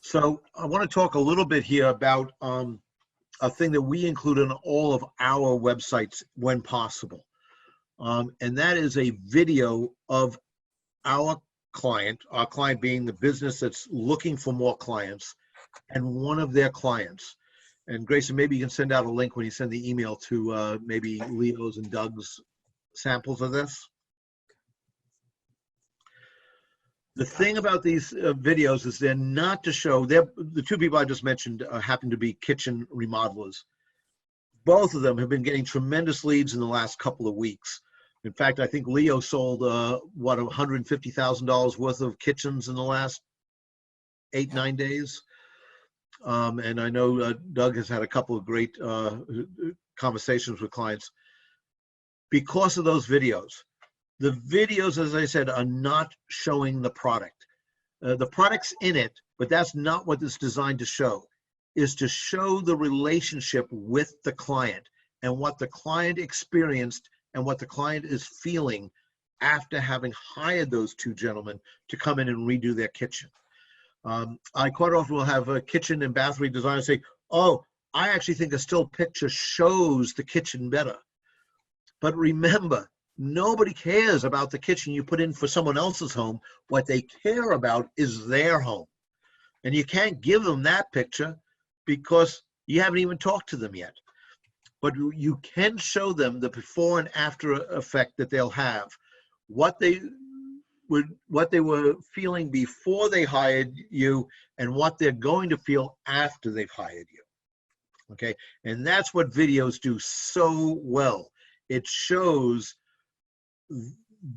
S1: So I want to talk a little bit here about a thing that we include in all of our websites when possible. And that is a video of our client being the business that's looking for more clients, and one of their clients. And Grayson, maybe you can send out a link when you send the email to maybe Leo's and Doug's samples of this. The thing about these videos is they're not to show, the two people I just mentioned happen to be kitchen remodelers. Both of them have been getting tremendous leads in the last couple of weeks. In fact, I think Leo sold, $150,000 worth of kitchens in the last 8-9 days. And I know Doug has had a couple of great conversations with clients because of those videos. The videos, as I said, are not showing the product. The product's in it, but that's not what it's designed to show. Is to show the relationship with the client and what the client experienced and what the client is feeling after having hired those two gentlemen to come in and redo their kitchen. I quite often will have a kitchen and bath redesigner say, oh, I actually think a still picture shows the kitchen better. But remember, nobody cares about the kitchen you put in for someone else's home. What they care about is their home. And you can't give them that picture because you haven't even talked to them yet. But you can show them the before and after effect that they'll have. What they were feeling before they hired you and what they're going to feel after they've hired you. Okay, and that's what videos do so well. It shows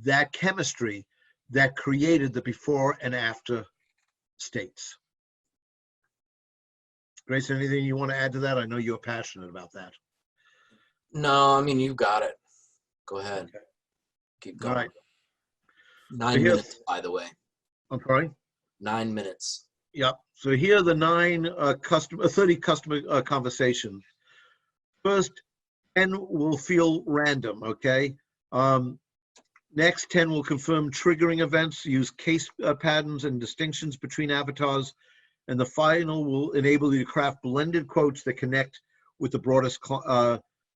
S1: that chemistry that created the before and after states. Grace, anything you want to add to that? I know you're passionate about that.
S2: No, I mean, you got it. Go ahead.
S1: Okay.
S2: Keep going.
S1: All right.
S2: 9
S1: Here-
S2: minutes, by the way.
S1: I'm sorry.
S2: 9 minutes.
S1: Yep. So here are the 30 customer conversations. First, 10 will feel random, okay? Next, 10 will confirm triggering events, use case patterns and distinctions between avatars, and the final will enable you to craft blended quotes that connect with the broadest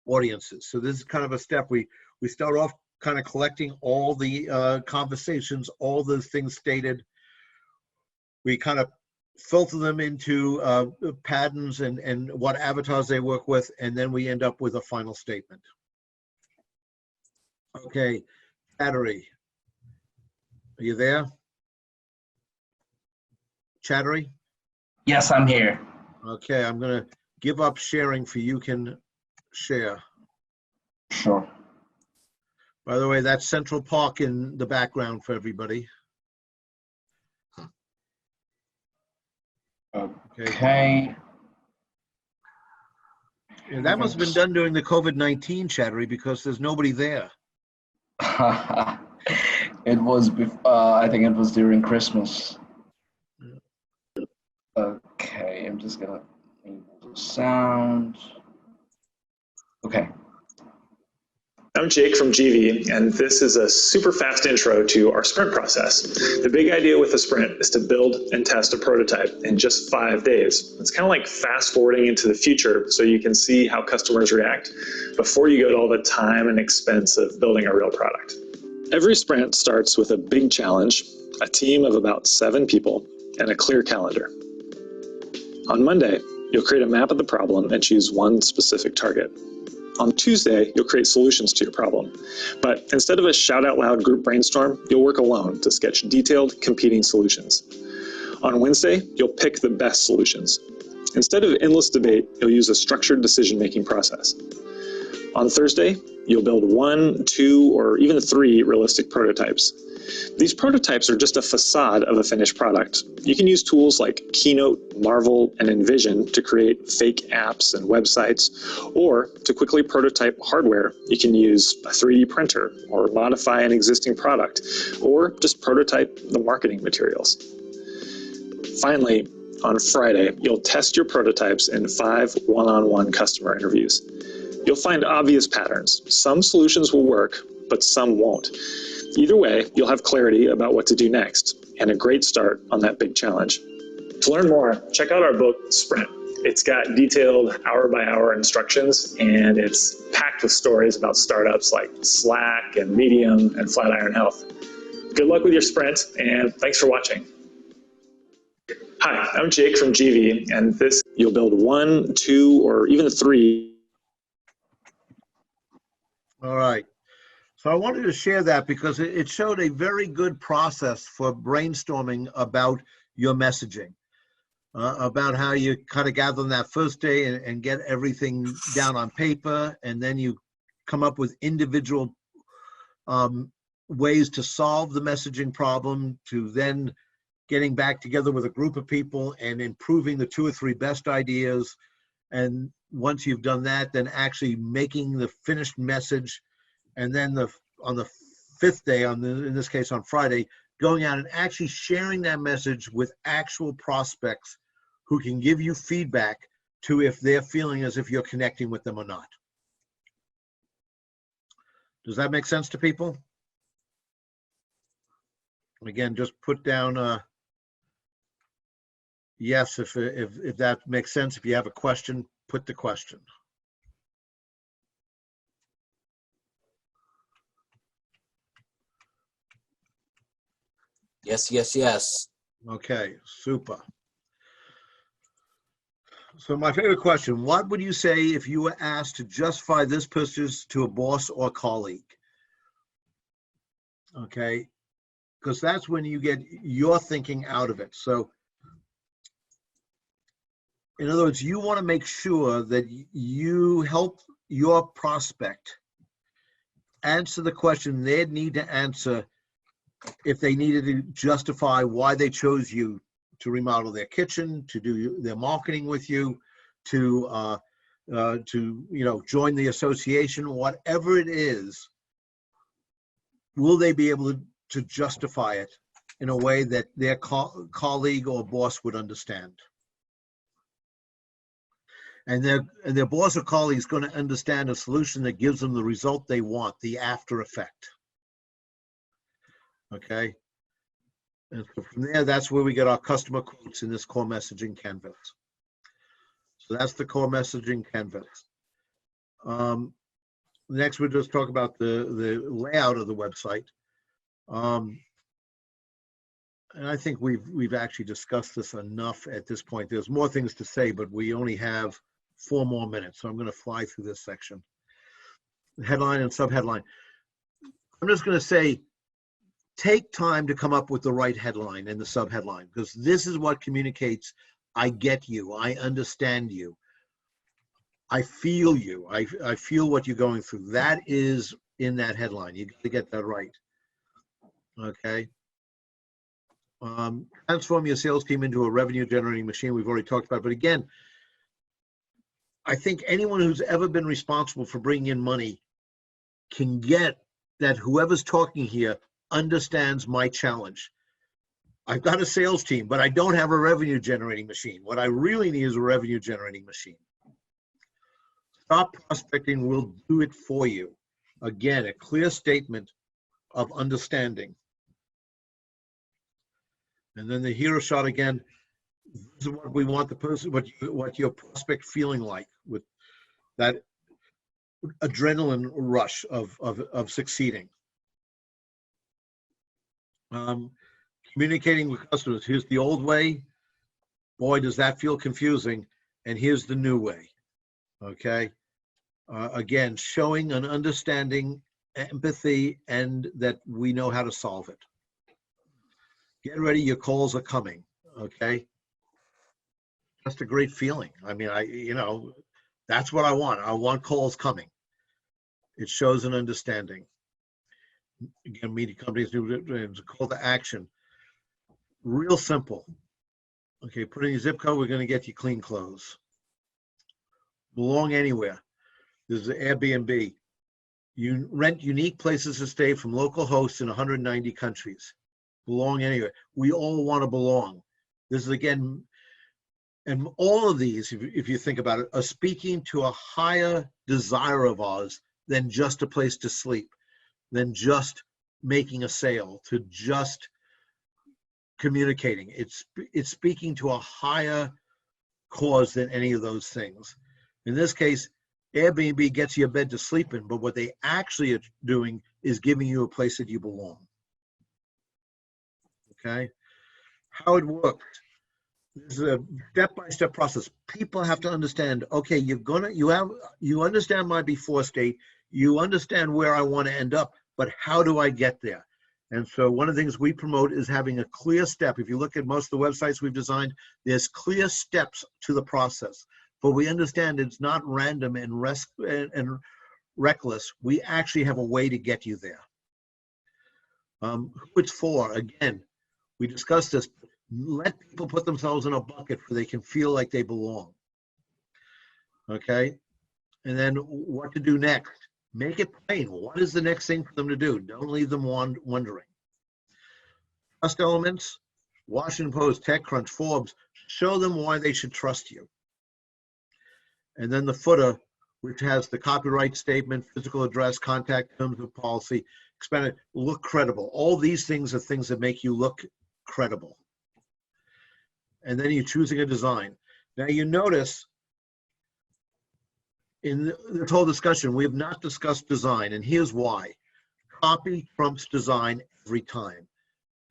S1: audiences. So this is kind of a step. We start off kind of collecting all the conversations, all those things stated. We kind of filter them into patterns and what avatars they work with, and then we end up with a final statement. Okay, Chattery, are you there? Chattery?
S5: Yes, I'm here.
S1: Okay, I'm gonna give up sharing for you can share.
S5: Sure.
S1: By the way, that's Central Park in the background for everybody.
S5: Okay.
S1: Yeah, that must have been done during the COVID-19, Chattery, because there's nobody there.
S5: It was, I think it was during Christmas. Okay, I'm just gonna enable the sound. Okay.
S8: I'm Jake from GV, and this is a super fast intro to our sprint process. The big idea with a sprint is to build and test a prototype in just 5 days. It's kind of like fast forwarding into the future so you can see how customers react before you go to all the time and expense of building a real product. Every sprint starts with a big challenge, a team of about 7 people, and a clear calendar. On Monday, you'll create a map of the problem and choose one specific target. On Tuesday, you'll create solutions to your problem. But instead of a shout-out-loud group brainstorm, you'll work alone to sketch detailed, competing solutions. On Wednesday, you'll pick the best solutions. Instead of endless debate, you'll use a structured decision-making process. On Thursday, you'll build 1, 2, or even 3 realistic prototypes. These prototypes are just a facade of a finished product. You can use tools like Keynote, Marvel, and InVision to create fake apps and websites, or to quickly prototype hardware, you can use a 3D printer or modify an existing product, or just prototype the marketing materials. Finally, on Friday, you'll test your prototypes in 5 one-on-one customer interviews. You'll find obvious patterns. Some solutions will work, but some won't. Either way, you'll have clarity about what to do next, and a great start on that big challenge. To learn more, check out our book, Sprint. It's got detailed hour-by-hour instructions, and it's packed with stories about startups like Slack and Medium and Flatiron Health. Good luck with your sprint, and thanks for watching. Hi, I'm Jake from GV, and you'll build 1, 2, or even 3.
S1: All right. So I wanted to share that because it showed a very good process for brainstorming about your messaging, about how you kind of gather on that first day and get everything down on paper, and then you come up with individual ways to solve the messaging problem, to then getting back together with a group of people and improving the 2 or 3 best ideas. And once you've done that, then actually making the finished message. And then on the 5th day, in this case on Friday, going out and actually sharing that message with actual prospects who can give you feedback to if they're feeling as if you're connecting with them or not. Does that make sense to people? Again, just put down yes if that makes sense. If you have a question, put the question.
S2: Yes, yes, yes.
S1: Okay, super. So my favorite question, what would you say if you were asked to justify this purchase to a boss or colleague? Okay, because that's when you get your thinking out of it. So in other words, you want to make sure that you help your prospect answer the question they'd need to answer if they needed to justify why they chose you to remodel their kitchen, to do their marketing with you, to join the association, whatever it is. Will they be able to justify it in a way that their colleague or boss would understand. And their boss or colleague is going to understand a solution that gives them the result they want, the after effect. Okay? And so from there, that's where we get our customer quotes in this core messaging canvas. So that's the core messaging canvas. Next, we'll just talk about the layout of the website. And I think we've actually discussed this enough at this point. There's more things to say, but we only have 4 more minutes, so I'm going to fly through this section. Headline and subheadline. I'm just going to say, take time to come up with the right headline and the subheadline, because this is what communicates, I get you, I understand you, I feel you, I feel what you're going through. That is in that headline. You got to get that right. Okay. Transform your sales team into a revenue generating machine. We've already talked about, but again, I think anyone who's ever been responsible for bringing in money can get that whoever's talking here understands my challenge. I've got a sales team, but I don't have a revenue generating machine. What I really need is a revenue generating machine. Stop prospecting will do it for you. Again, a clear statement of understanding. And then the hero shot again. This is what we want the person, what your prospect feeling like with that adrenaline rush of succeeding. Communicating with customers. Here's the old way. Boy, does that feel confusing. And here's the new way. Okay. Again, showing an understanding, empathy, and that we know how to solve it. Get ready. Your calls are coming. Okay. Just a great feeling. I mean, that's what I want. I want calls coming. It shows an understanding. Again, media companies do a call to action. Real simple. Okay, put in your zip code, we're going to get you clean clothes. Belong anywhere. This is Airbnb. You rent unique places to stay from local hosts in 190 countries. Belong anywhere. We all want to belong. This is again, and all of these, if you think about it, are speaking to a higher desire of ours than just a place to sleep, than just making a sale, to just communicating. It's speaking to a higher cause than any of those things. In this case, Airbnb gets you a bed to sleep in, but what they actually are doing is giving you a place that you belong. Okay? How it works. This is a step-by-step process. People have to understand, okay, you understand my before state, you understand where I want to end up, but how do I get there? And so one of the things we promote is having a clear step. If you look at most of the websites we've designed, there's clear steps to the process. But we understand it's not random and reckless. We actually have a way to get you there. Who it's for, again, we discussed this. Let people put themselves in a bucket where they can feel like they belong. Okay? And then what to do next. Make it plain. What is the next thing for them to do? Don't leave them wondering. Trust elements, Washington Post, TechCrunch, Forbes, show them why they should trust you. And then the footer, which has the copyright statement, physical address, contact terms of policy, expanded, look credible. All these things are things that make you look credible. And then you're choosing a design. Now you notice in this whole discussion, we have not discussed design, and here's why. Copy trumps design every time.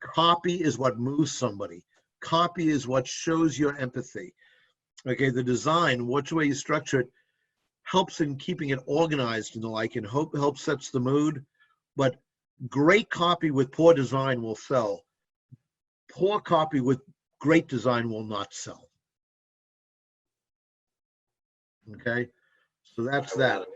S1: Copy is what moves somebody. Copy is what shows your empathy. Okay, the design, which way you structure it, helps in keeping it organized and the like, and helps sets the mood. But great copy with poor design will sell. Poor copy with great design will not sell. Okay, so that's that.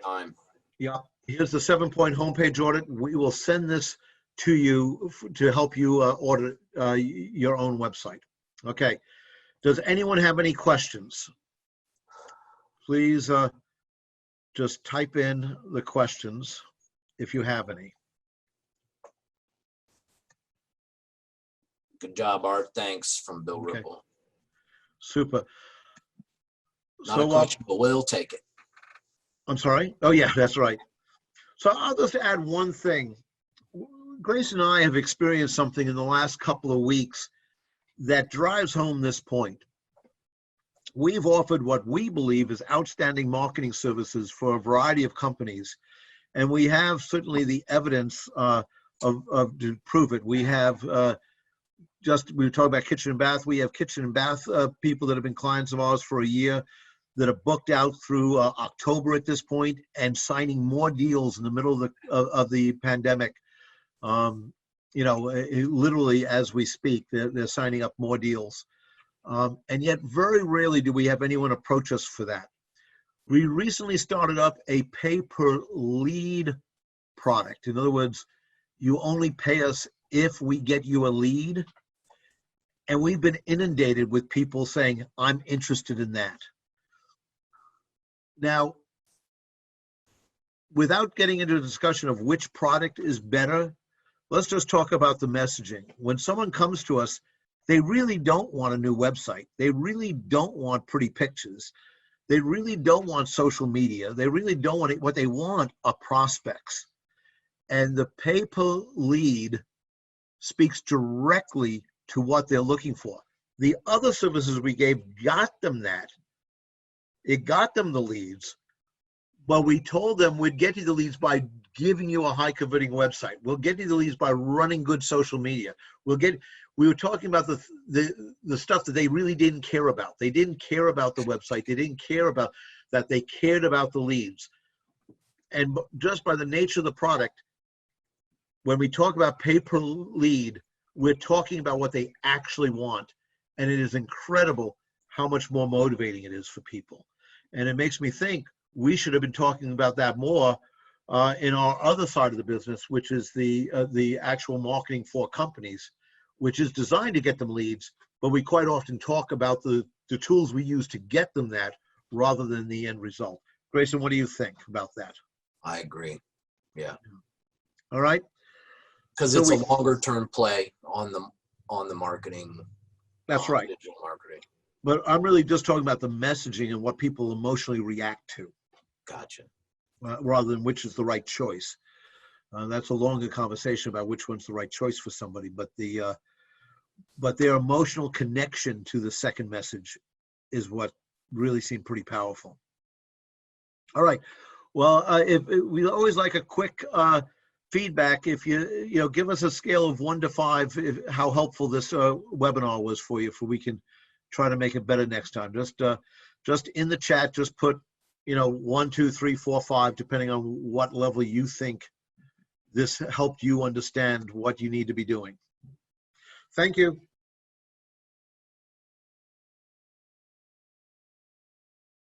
S1: Yeah, here's the 7-point homepage audit. We will send this to you to help you audit your own website. Okay, does anyone have any questions? Please just type in the questions if you have any.
S2: Good job, Art. Thanks from Bill
S1: Okay.
S2: Ripple.
S1: Super.
S2: Not a question, but we'll take it.
S1: I'm sorry? Oh, yeah, that's right. So I'll just add one thing. Grace and I have experienced something in the last couple of weeks that drives home this point. We've offered what we believe is outstanding marketing services for a variety of companies, and we have certainly the evidence to prove it. We have we were talking about kitchen and bath. We have kitchen and bath people that have been clients of ours for a year that are booked out through October at this point and signing more deals in the middle of the pandemic. Literally as we speak, they're signing up more deals. And yet very rarely do we have anyone approach us for that. We recently started up a pay per lead product. In other words, you only pay us if we get you a lead. And we've been inundated with people saying, I'm interested in that. Now, without getting into a discussion of which product is better, let's just talk about the messaging. When someone comes to us, they really don't want a new website. They really don't want pretty pictures. They really don't want social media. They really don't want it. What they want are prospects. And the pay per lead speaks directly to what they're looking for. The other services we gave got them that. It got them the leads, but we told them we'd get you the leads by giving you a high converting website. We'll get you the leads by running good social media. We were talking about the stuff that they really didn't care about. They didn't care about the website. They didn't care about that. They cared about the leads. And just by the nature of the product, when we talk about pay per lead, we're talking about what they actually want. And it is incredible how much more motivating it is for people. And it makes me think we should have been talking about that more in our other side of the business, which is the actual marketing for companies, which is designed to get them leads, but we quite often talk about the tools we use to get them that rather than the end result. Grayson, what do you think about that?
S2: I agree. Yeah.
S1: All right.
S2: Because
S1: So
S2: it's a longer term play on the marketing.
S1: That's right.
S2: Digital marketing.
S1: But I'm really just talking about the messaging and what people emotionally react to.
S2: Gotcha.
S1: Rather than which is the right choice. That's a longer conversation about which one's the right choice for somebody, but their emotional connection to the second message is what really seemed pretty powerful. All right. Well, we always like a quick feedback. If you give us a scale of 1 to 5, how helpful this webinar was for you, we can try to make it better next time. Just in the chat, just put 1, 2, 3, 4, 5, depending on what level you think this helped you understand what you need to be doing. Thank you.